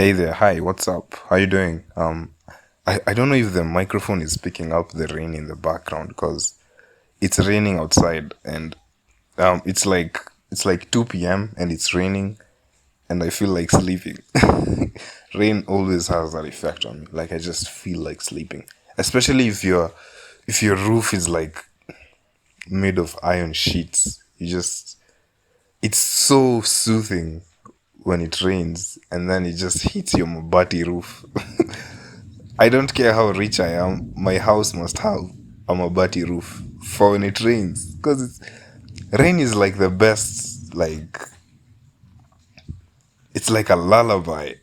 Hey there, hi, what's up? How you doing? I don't know if the microphone is picking up the rain in the background because it's raining outside and it's like 2 p.m. and it's raining and I feel like sleeping. Rain always has that effect on me. Like I just feel like sleeping. Especially if your roof is like made of iron sheets. It's so soothing when it rains and then it just hits your mabati roof. I don't care how rich I am, my house must have a mabati roof for when it rains. Because rain is like the best, like, it's like a lullaby.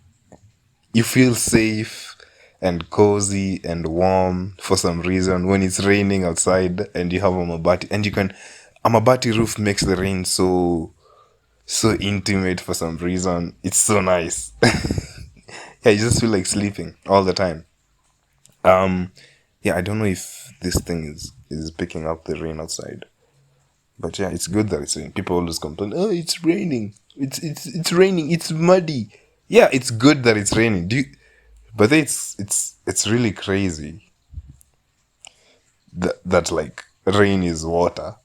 You feel safe and cozy and warm for some reason when it's raining outside and you have a mabati. A mabati roof makes the rain so intimate for some reason. It's so nice. Yeah, you just feel like sleeping all the time. Um, yeah, I don't know if this thing is picking up the rain outside, but yeah, it's good that it's raining. People always complain, "Oh, it's raining. It's raining. It's muddy." Yeah, it's good that it's raining. But it's really crazy that like rain is water.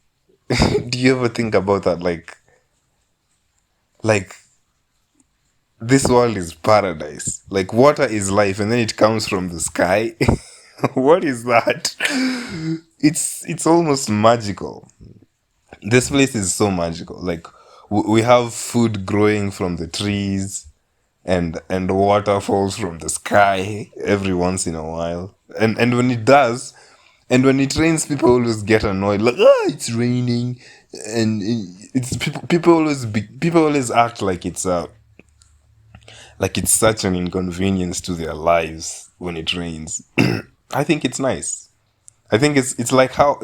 Do you ever think about that? Like this world is paradise. Like water is life, and then it comes from the sky. What is that? It's almost magical. This place is so magical. Like we have food growing from the trees, and water falls from the sky every once in a while. And when it does, and when it rains, people always get annoyed. Like, it's raining, and it's people always act like it's such an inconvenience to their lives when it rains. I think it's nice. I think it's like how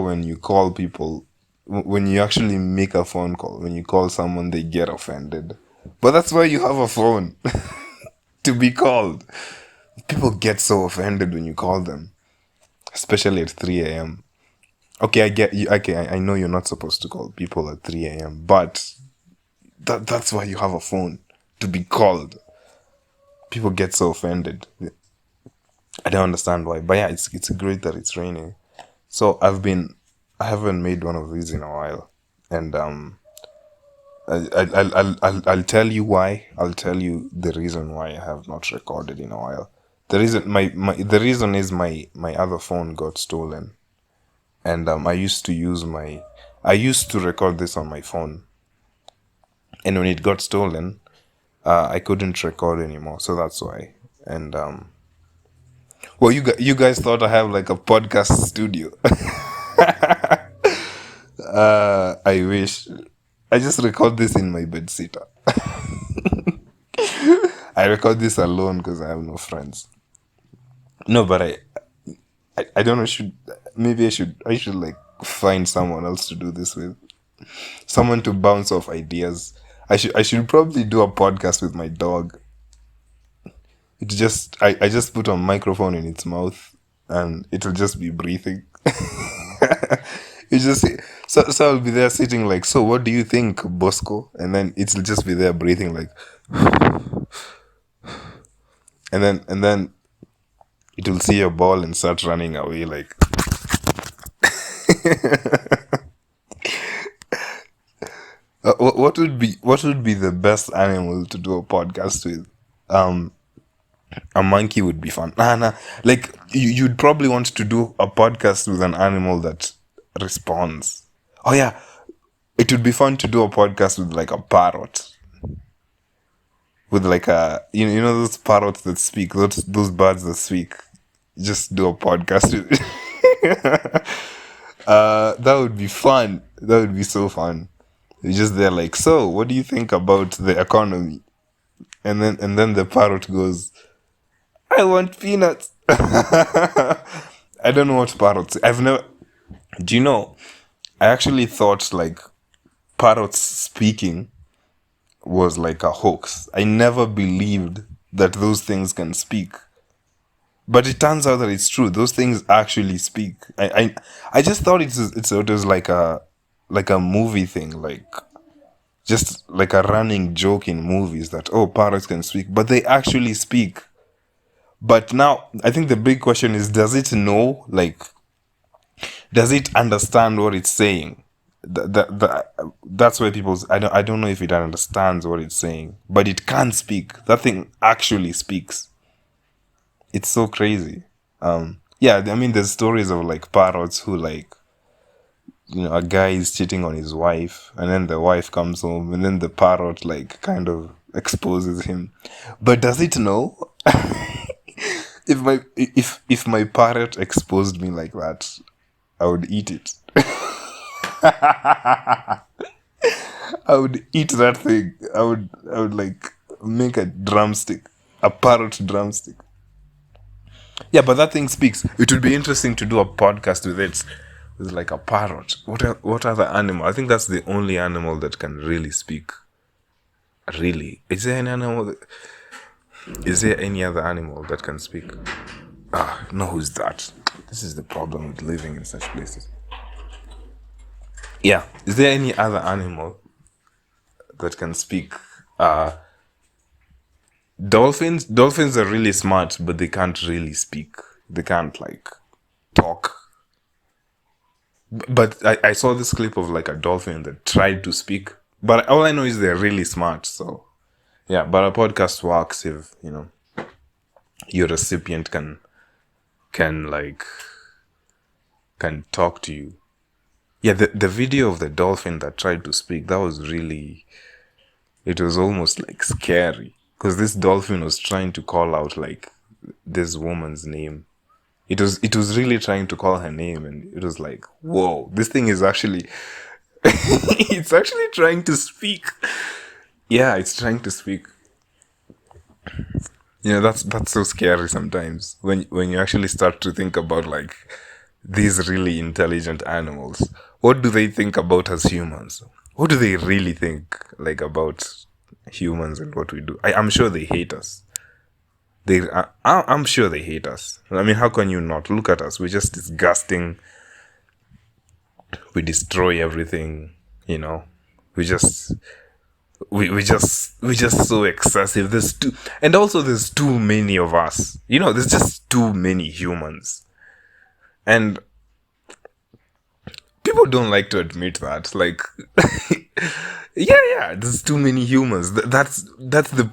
when you call people, when you actually make a phone call, when you call someone, they get offended. But that's why you have a phone to be called. People get so offended when you call them, especially at 3 a.m. Okay, I get you. Okay, I know you're not supposed to call people at 3 a.m., but that's why you have a phone to be called. People get so offended. I don't understand why, but yeah, it's great that it's raining. So I haven't made one of these in a while, and I'll tell you why. I'll tell you the reason why I have not recorded in a while. The reason is my other phone got stolen, and I used to record this on my phone, and when it got stolen, I couldn't record anymore, so that's why. And well, you guys thought I have like a podcast studio. I wish. I just record this in my bed sitter. I record this alone because I have no friends. No, but I don't know. I should like find someone else to do this with. Someone to bounce off ideas. I should probably do a podcast with my dog. I just put a microphone in its mouth and it'll just be breathing. You just so I'll be there sitting like, so what do you think, Bosco? And then it'll just be there breathing like, and then it will see a ball and start running away like. What would be the best animal to do a podcast with? Um, a monkey would be fun. Nah. Like you'd probably want to do a podcast with an animal that responds. Oh yeah, it would be fun to do a podcast with like a parrot, with like a you know those parrots that speak, those birds that speak. Just do a podcast with. That would be fun. That would be so fun. You're just there like, so what do you think about the economy? And then the parrot goes, I want peanuts. I don't know what parrots. I've never. Do you know? I actually thought like parrots speaking was like a hoax. I never believed that those things can speak. But it turns out that it's true. Those things actually speak. I just thought it was like a movie thing. just like a running joke in movies that, oh, parrots can speak, but they actually speak. But now I think the big question is, does it know? Like, does it understand what it's saying? That's where people's, I don't know if it understands what it's saying, but it can speak. That thing actually speaks. It's so crazy. Yeah, I mean, there's stories of like parrots who like, a guy is cheating on his wife, and then the wife comes home, and then the parrot like kind of exposes him. But does it know? If my parrot exposed me like that, I would eat it. I would eat that thing. I would like make a drumstick, a parrot drumstick. Yeah, but that thing speaks. It would be interesting to do a podcast with it, with like a parrot. What other animal? I think that's the only animal that can really speak. Really, is there any animal? Is there any other animal that can speak? No, who's that? This is the problem with living in such places. Yeah, is there any other animal that can speak? Dolphins are really smart, but they can't really speak. They can't like talk. But I saw this clip of like a dolphin that tried to speak, but all I know is they're really smart. So yeah, but a podcast works if your recipient can like can talk to you. Yeah, the video of the dolphin that tried to speak, that was really, it was almost like scary, because this dolphin was trying to call out like this woman's name. It was really trying to call her name, and it was like, whoa, this thing is actually it's actually trying to speak. Yeah, it's trying to speak. That's so scary sometimes when you actually start to think about like these really intelligent animals. What do they think about us humans? What do they really think like about humans and what we do? I'm sure they hate us. I'm sure they hate us. I mean, how can you not? Look at us. We're just disgusting. We destroy everything. We just we just so excessive. There's too many of us. There's just too many humans, and people don't like to admit that. Like, yeah, there's too many humans. That is the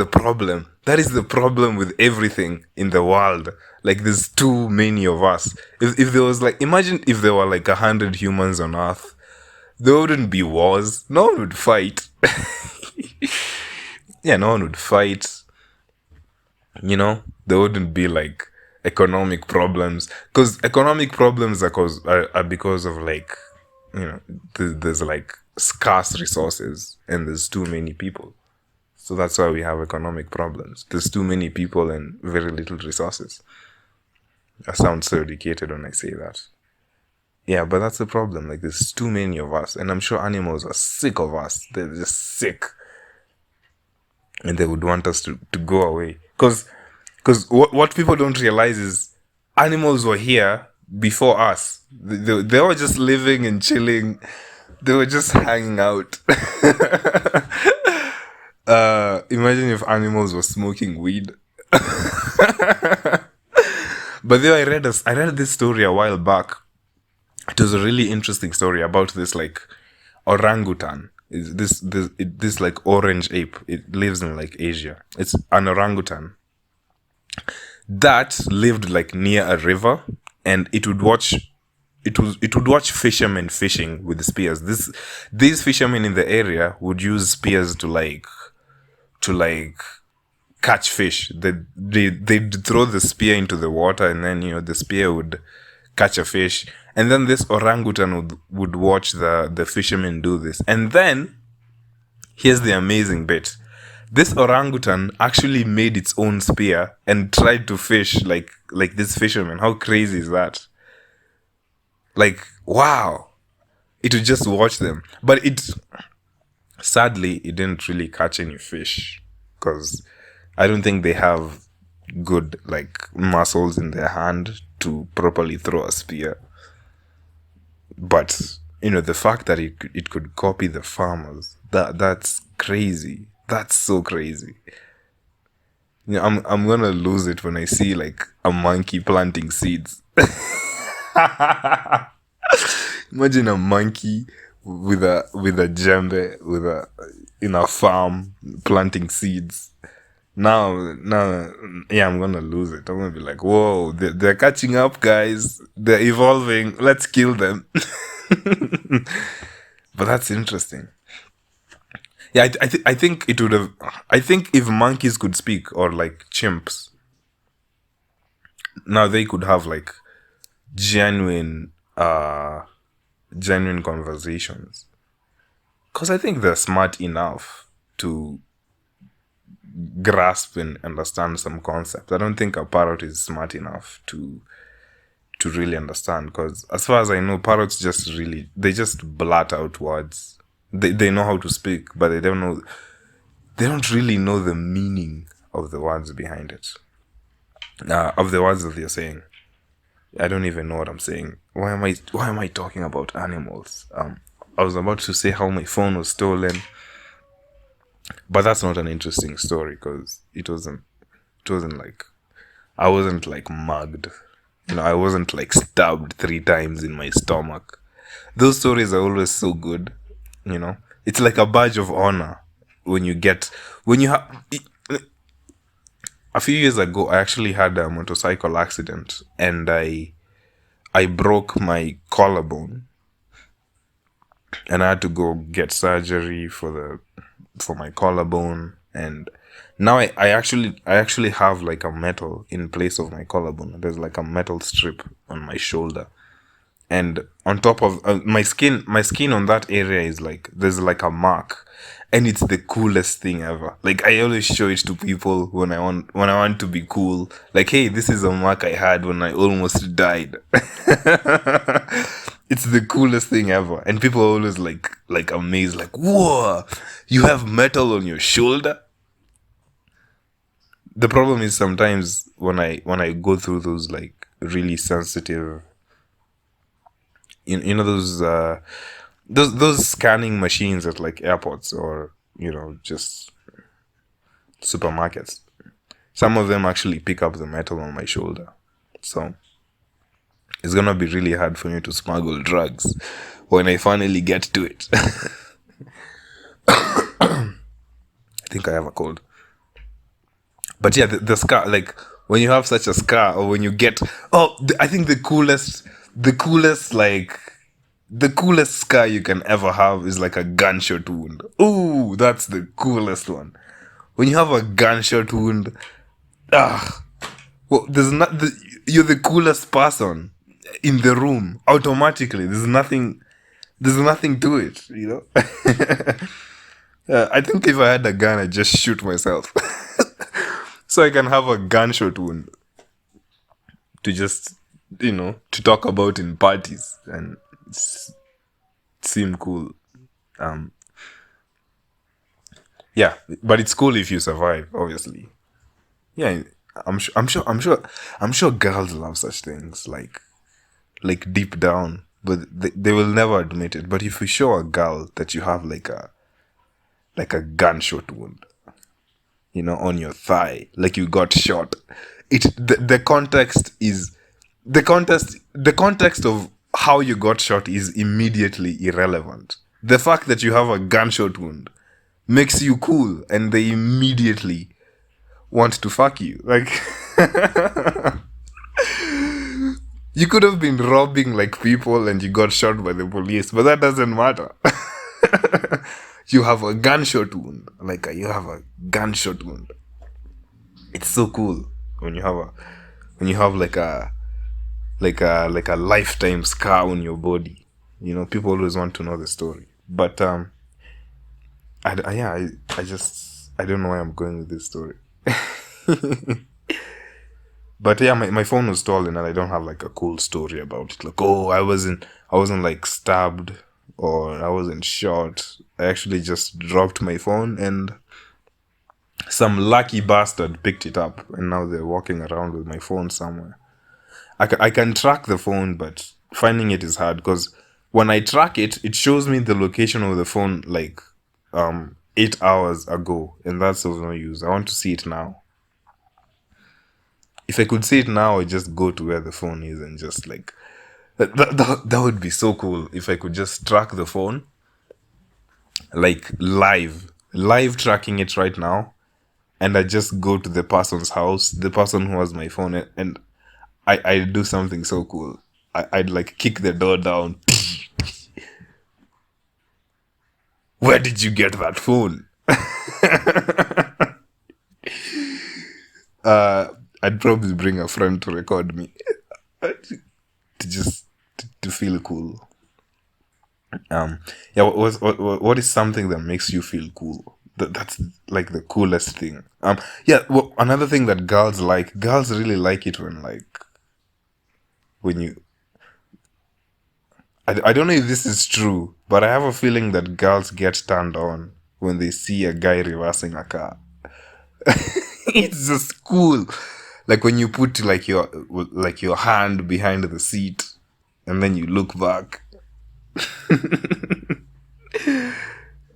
problem. That is the problem with everything in the world. Like, there's too many of us. If there was like, imagine if there were like 100 humans on Earth, there wouldn't be wars. No one would fight. Yeah, no one would fight. There wouldn't be like economic problems, because economic problems are because of like, there's like scarce resources and there's too many people. So that's why we have economic problems. There's too many people and very little resources. I sound so educated when I say that. Yeah, but that's the problem. Like, there's too many of us, and I'm sure animals are sick of us. They're just sick, and they would want us to go away. Because what people don't realize is animals were here before us. They were just living and chilling. They were just hanging out. Imagine if animals were smoking weed. But then I read this story a while back. It was a really interesting story about this like orangutan. This like orange ape. It lives in like Asia. It's an orangutan that lived like near a river, and it would watch fishermen fishing with spears. These fishermen in the area would use spears to catch fish. They'd throw the spear into the water, and then the spear would catch a fish. And then this orangutan would watch the fishermen do this. And then here's the amazing bit. This orangutan actually made its own spear and tried to fish like this fisherman. How crazy is that? Like, wow. It would just watch them. But sadly, it didn't really catch any fish, because I don't think they have good like muscles in their hand to properly throw a spear. But the fact that it could copy the farmers, that's crazy. That's so crazy. I'm gonna lose it when I see like a monkey planting seeds. Imagine a monkey with a djembe with a in a farm planting seeds. Now, yeah, I'm gonna lose it. I'm gonna be like, whoa, they're catching up, guys. They're evolving. Let's kill them. But that's interesting. Yeah, I think it would have. I think if monkeys could speak, or like chimps, now they could have like genuine, genuine conversations. Because I think they're smart enough to grasp and understand some concept. I don't think a parrot is smart enough to really understand. Because as far as I know, parrots they just blurt out words. They know how to speak, but they don't really know the meaning of the words behind it. Of the words that they're saying. I don't even know what I'm saying. Why am I talking about animals? I was about to say how my phone was stolen, but that's not an interesting story because it wasn't like I wasn't like mugged. I wasn't like stabbed 3 times in my stomach. Those stories are always so good. It's like a badge of honor when you have. A few years ago, I actually had a motorcycle accident and I broke my collarbone, and I had to go get surgery for my collarbone. And now I actually have like a metal in place of my collarbone. There's like a metal strip on my shoulder, and on top of my skin on that area is like there's like a mark, and it's the coolest thing ever. Like I always show it to people when I want to be cool. Like, hey, this is a mark I had when I almost died. It's the coolest thing ever, and people are always like amazed, like, whoa, you have metal on your shoulder. The problem is sometimes when I go through those like really sensitive, those scanning machines at like airports or just supermarkets. Some of them actually pick up the metal on my shoulder, so it's gonna be really hard for me to smuggle drugs when I finally get to it. I think I have a cold. But yeah, the scar, like when you have such a scar, or when you get, I think the coolest scar you can ever have is like a gunshot wound. Ooh, that's the coolest one. When you have a gunshot wound, well, you're the coolest person in the room automatically. There's nothing to it, I think if I had a gun, I'd just shoot myself. So I can have a gunshot wound to just, to talk about in parties and seem cool. Yeah, but it's cool if you survive, obviously. Yeah, I'm sure girls love such things, like deep down, but they will never admit it. But if you show a girl that you have like a gunshot wound, on your thigh, like you got shot, the context of how you got shot is immediately irrelevant. The fact that you have a gunshot wound makes you cool, and they immediately want to fuck you. Like, you could have been robbing like people and you got shot by the police, but that doesn't matter. You have a gunshot wound. You have a gunshot wound. It's so cool when you have like a lifetime scar on your body. People always want to know the story. But I don't know why I'm going with this story. But yeah, my phone was stolen and I don't have like a cool story about it. Like, oh, I wasn't like stabbed or I wasn't shot. I actually just dropped my phone and some lucky bastard picked it up, and now they're walking around with my phone somewhere. I can track the phone, but finding it is hard because when I track it, it shows me the location of the phone like 8 hours ago, and that's of no use. I want to see it now. If I could see it now, I'd just go to where the phone is and just like that would be so cool if I could just track the phone like live tracking it right now, and I just go to the person's house, the person who has my phone, and I do something so cool. I'd like kick the door down. Where did you get that phone? I'd probably bring a friend to record me to just to feel cool. Yeah. What is something that makes you feel cool? That's like the coolest thing. Yeah. Well, another thing that girls really like it when you. I don't know if this is true, but I have a feeling that girls get turned on when they see a guy reversing a car. It's just cool. Like when you put your hand behind the seat and then you look back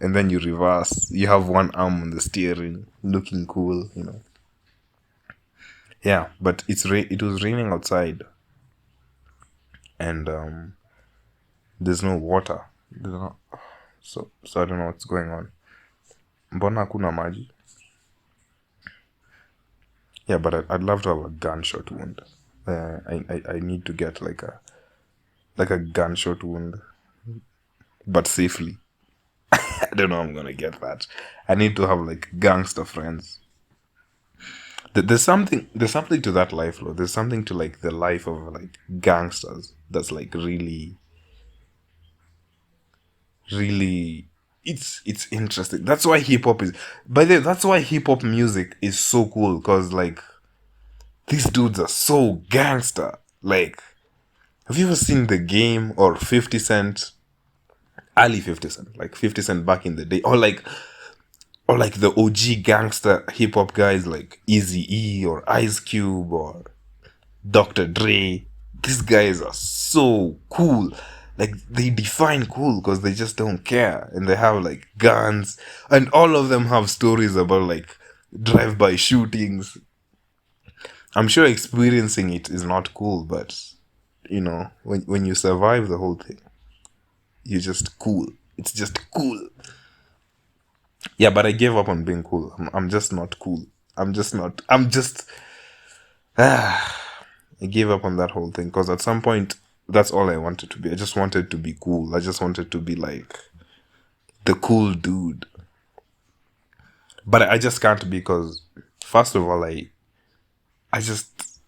and then you reverse. You have one arm on the steering, looking cool, you know. Yeah, but it was raining outside, and there's no water. So I don't know what's going on. Mbona hakuna maji? Yeah, but I'd love to have a gunshot wound. I need to get like a gunshot wound, but safely. I don't know how I'm gonna get that. I need to have like gangster friends. There's something to that life, though. There's something to like the life of like gangsters that's like really, really. It's interesting. That's why hip hop is. By the way, that's why hip hop music is so cool, because like these dudes are so gangster. Like, have you ever seen The Game or 50 Cent? Early 50 Cent, like 50 Cent back in the day, or like the OG gangster hip hop guys like Eazy-E or Ice Cube or Dr. Dre. These guys are so cool. Like they define cool because they just don't care, and they have like guns, and all of them have stories about like drive-by shootings. I'm sure experiencing it is not cool, but you know, when you survive the whole thing, you're just cool. It's just cool. Yeah, but I gave up on being cool. I'm just not cool. I'm just not. I'm just. I gave up on that whole thing because at some point, that's all I wanted to be. I just wanted to be cool. I just wanted to be like the cool dude. But I just can't be because, first of all, I just.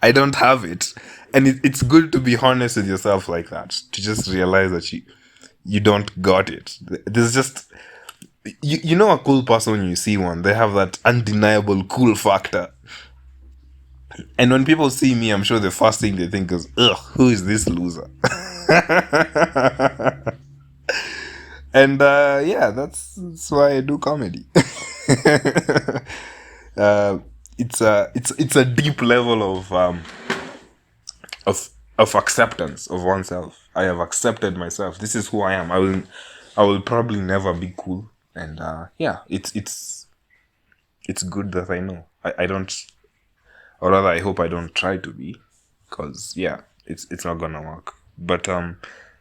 I don't have it. And it's good to be honest with yourself like that. To just realize that you don't got it. There's just you know a cool person when you see one. They have that undeniable cool factor. And when people see me, I'm sure the first thing they think is, ugh, who is this loser? And yeah, that's why I do comedy. uh, it's a deep level of acceptance of oneself. I have accepted myself. This is who I am. I will probably never be cool. And yeah, it's good that I know. I don't, or rather, I hope I don't try to be, because yeah, it's not gonna work. But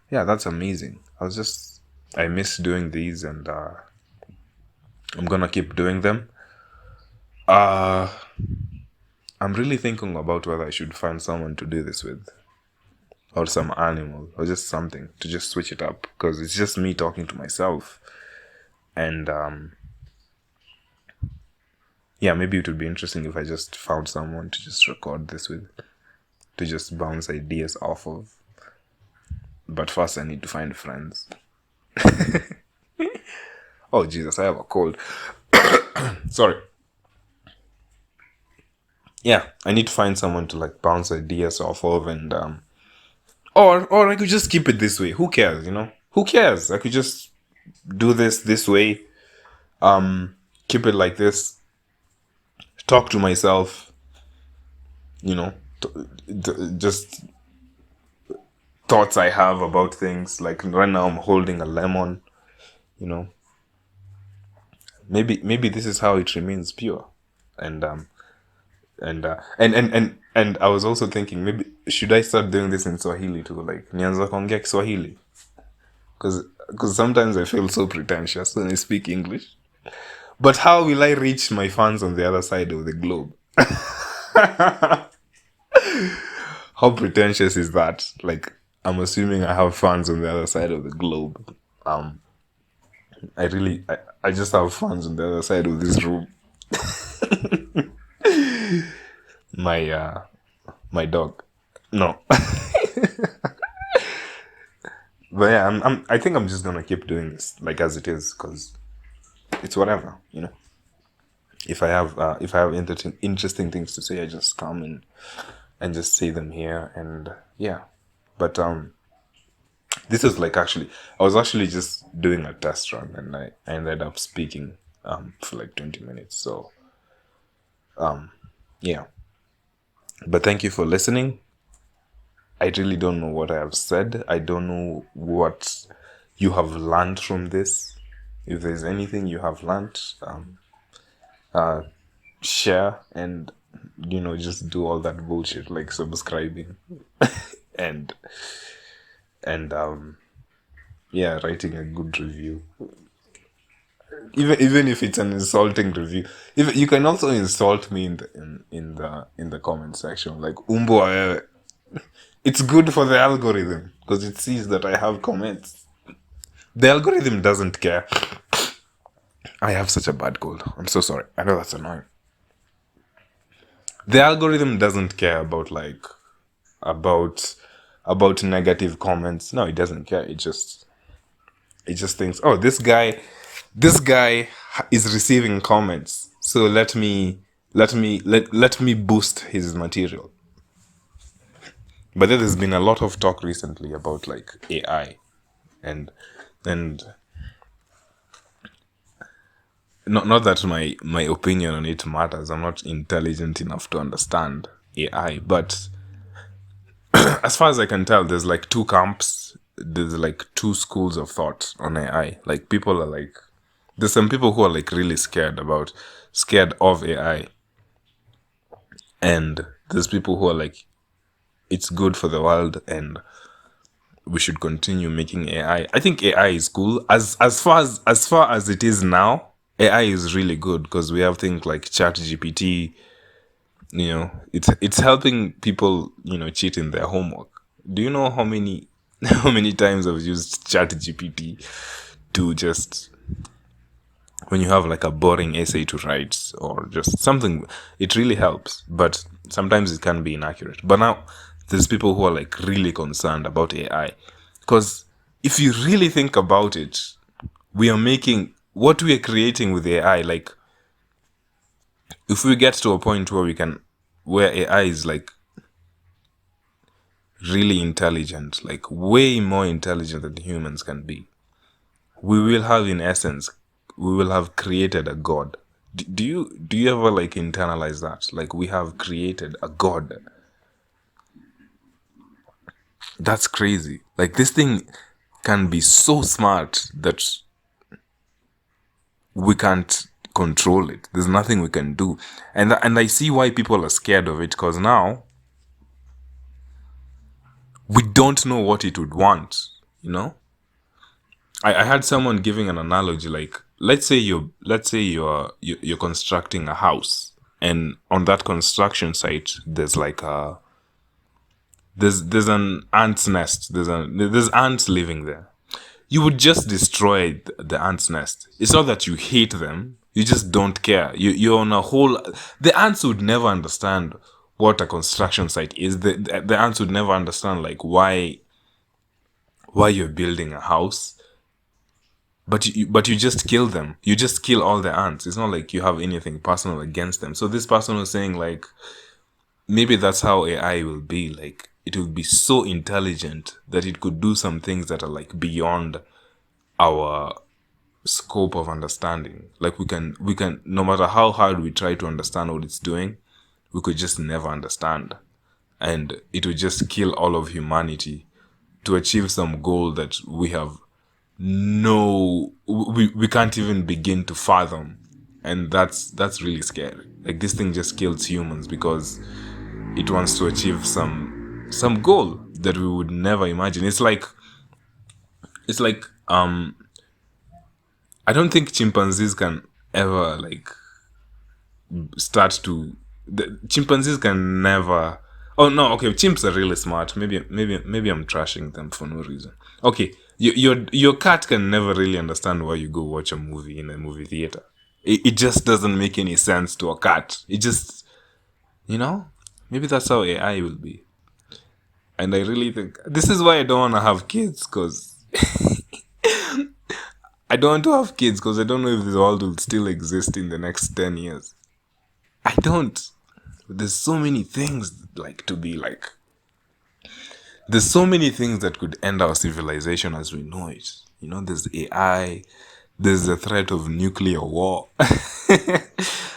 yeah, that's amazing. I miss doing these, and I'm gonna keep doing them. Uh, I'm really thinking about whether I should find someone to do this with, or some animal, or just something to just switch it up, because it's just me talking to myself. And yeah, maybe it would be interesting if I just found someone to just record this with, to just bounce ideas off of. But first, I need to find friends. Oh Jesus, I have a cold. Sorry. Yeah, I need to find someone to like bounce ideas off of, and or I could just keep it this way. Who cares, you know? Who cares? I could just do this way. Keep it like this. Talk to myself. You know, just thoughts I have about things. Like right now, I'm holding a lemon. You know, maybe this is how it remains pure, and and I was also thinking, maybe should I start doing this in Swahili too, like nianza kuongea Kiswahili, because sometimes I feel so pretentious when I speak English. But how will I reach my fans on the other side of the globe? How pretentious is that? Like, I'm assuming I have fans on the other side of the globe. I just have fans on the other side of this room. My dog. No. But yeah, I think I'm just gonna keep doing this like as it is, because it's whatever, you know. If I have interesting things to say, I just come in and just say them here, and yeah. But this is like, actually, I was actually just doing a test run, and I ended up speaking for like 20 minutes. So yeah. But thank you for listening. I really don't know what I have said. I don't know what you have learned from this. If there's anything you have learned, share, and just do all that bullshit like subscribing and yeah, writing a good review. Even if it's an insulting review, if you can also insult me in the comment section, like umbo wewe. It's good for the algorithm because it sees that I have comments. The algorithm doesn't care. I have such a bad cold. I'm so sorry. I know that's annoying. The algorithm doesn't care about about negative comments. No, it doesn't care. It just thinks, oh, this guy is receiving comments, so let me boost his material. But there's been a lot of talk recently about like AI, and not that my opinion on it matters. I'm not intelligent enough to understand AI, but as far as I can tell, there's like two camps. There's like two schools of thought on AI. Like, people are like, there's some people who are like really scared of AI, and there's people who are like, it's good for the world and we should continue making AI. I think AI is cool as far as it is now. AI is really good because we have things like ChatGPT. It's helping people cheat in their homework. Do you know how many times I've used ChatGPT to just, when you have like a boring essay to write or just something, it really helps, but sometimes it can be inaccurate. But now there's people who are like really concerned about AI, because if you really think about it, we are making what we are creating with AI. Like, if we get to a point where AI is like really intelligent, like way more intelligent than humans can be, we will have created a god. Do you ever like internalize that? Like, we have created a god. That's crazy. Like, this thing can be so smart that we can't control it. There's nothing we can do. And I see why people are scared of it, because now we don't know what it would want, I had someone giving an analogy, like, let's say you're constructing a house, and on that construction site there's like there's an ant's nest. There's ants living there. You would just destroy the ant's nest. It's not that you hate them, you just don't care. You're on a whole. The ants would never understand what a construction site is. The ants would never understand like why you're building a house. But you just kill them. You just kill all the ants. It's not like you have anything personal against them. So this person was saying like, maybe that's how AI will be. Like, it will be so intelligent that it could do some things that are like beyond our scope of understanding. Like, we can, no matter how hard we try to understand what it's doing, we could just never understand. And it would just kill all of humanity to achieve some goal that we have we can't even begin to fathom, and that's really scary. Like this thing just kills humans because it wants to achieve some goal that we would never imagine. It's like I don't think chimpanzees can ever like start to the chimpanzees can never. Oh no, okay, chimps are really smart. Maybe I'm trashing them for no reason. Okay, your cat can never really understand why you go watch a movie in a movie theater. It just doesn't make any sense to a cat. It just, you know, maybe that's how AI will be. And I really think this is why I don't want to have kids, because I don't want to have kids because I don't know if this world will still exist in the next 10 years. I don't. There's so many things like to be like. There's so many things that could end our civilization as we know it. You know, there's AI, there's the threat of nuclear war.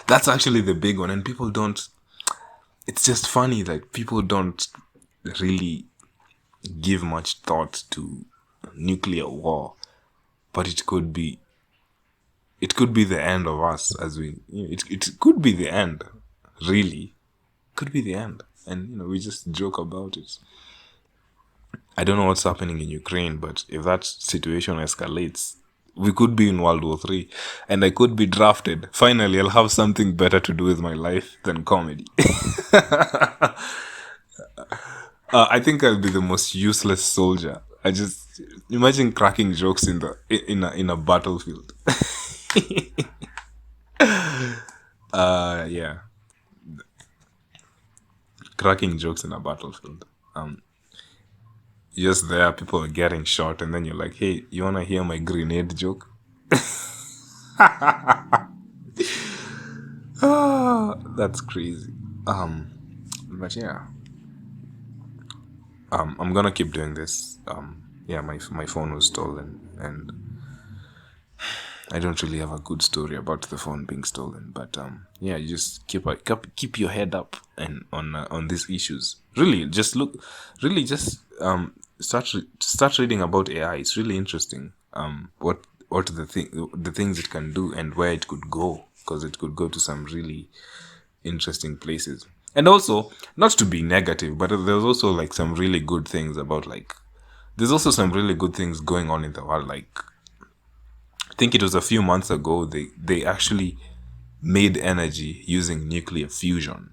That's actually the big one. And people don't, it's just funny that people don't really give much thought to nuclear war. But it could be the end of us as we, it could be the end, really. Could be the end. And, we just joke about it. I don't know what's happening in Ukraine, but if that situation escalates, we could be in World War III, and I could be drafted. Finally, I'll have something better to do with my life than comedy. I think I'll be the most useless soldier. I just imagine cracking jokes in a battlefield. Yeah, cracking jokes in a battlefield. Just there, people are getting shot, and then you're like, "Hey, you wanna hear my grenade joke?" That's crazy. But yeah, I'm gonna keep doing this. Yeah, my phone was stolen, and I don't really have a good story about the phone being stolen. But yeah, you just keep your head up and on these issues. Really, just look. Really, just start reading about AI. It's really interesting. What the things it can do and where it could go, because it could go to some really interesting places. And also, not to be negative, but there's also like some really good things about like. There's also some really good things going on in the world. Like, I think it was a few months ago they actually made energy using nuclear fusion.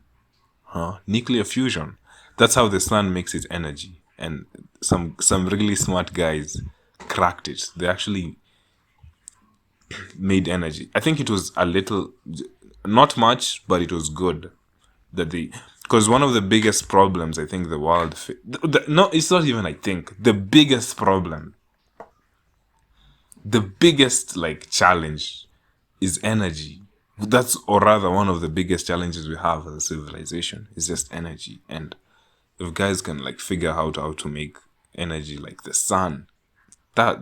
Nuclear fusion. That's how the sun makes its energy. And some really smart guys cracked it. They actually made energy. I think it was a little, not much, but it was good that because one of the biggest problems I think the world, no, it's not even I think, the biggest problem, the biggest like challenge is energy. That's, or rather, one of the biggest challenges we have as a civilization is just energy. And if guys can like figure out how to make energy like the sun, that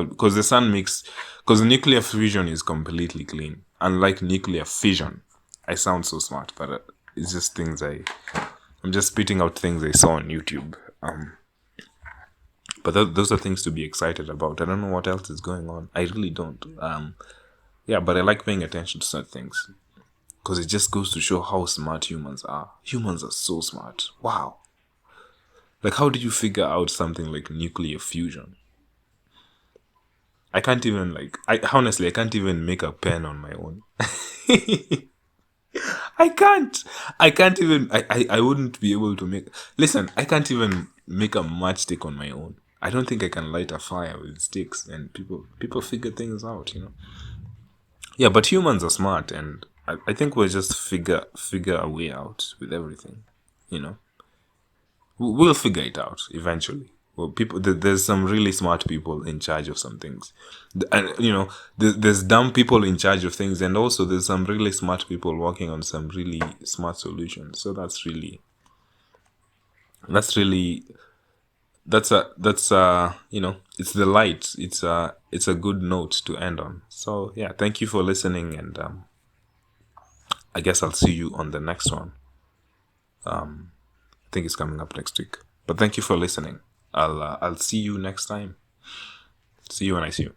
because the sun makes, because nuclear fusion is completely clean, unlike nuclear fission. I sound so smart, but it's just things I'm just spitting out things I saw on YouTube. But those are things to be excited about. I don't know what else is going on. I really don't. Yeah, but I like paying attention to certain things because it just goes to show how smart humans are. Humans are so smart. Wow. Like, how did you figure out something like nuclear fusion? I can't even honestly, I can't even make a pen on my own. I can't. I wouldn't be able to listen, I can't even make a matchstick on my own. I don't think I can light a fire with sticks, and people figure things out. Yeah, but humans are smart, and I think we'll just figure a way out with everything. You know, we'll figure it out eventually. Well, there's some really smart people in charge of some things, and there's dumb people in charge of things, and also there's some really smart people working on some really smart solutions. So that's really it's the light. It's a good note to end on. So yeah, thank you for listening, and I guess I'll see you on the next one. I think it's coming up next week. But thank you for listening. I'll see you next time. See you when I see you.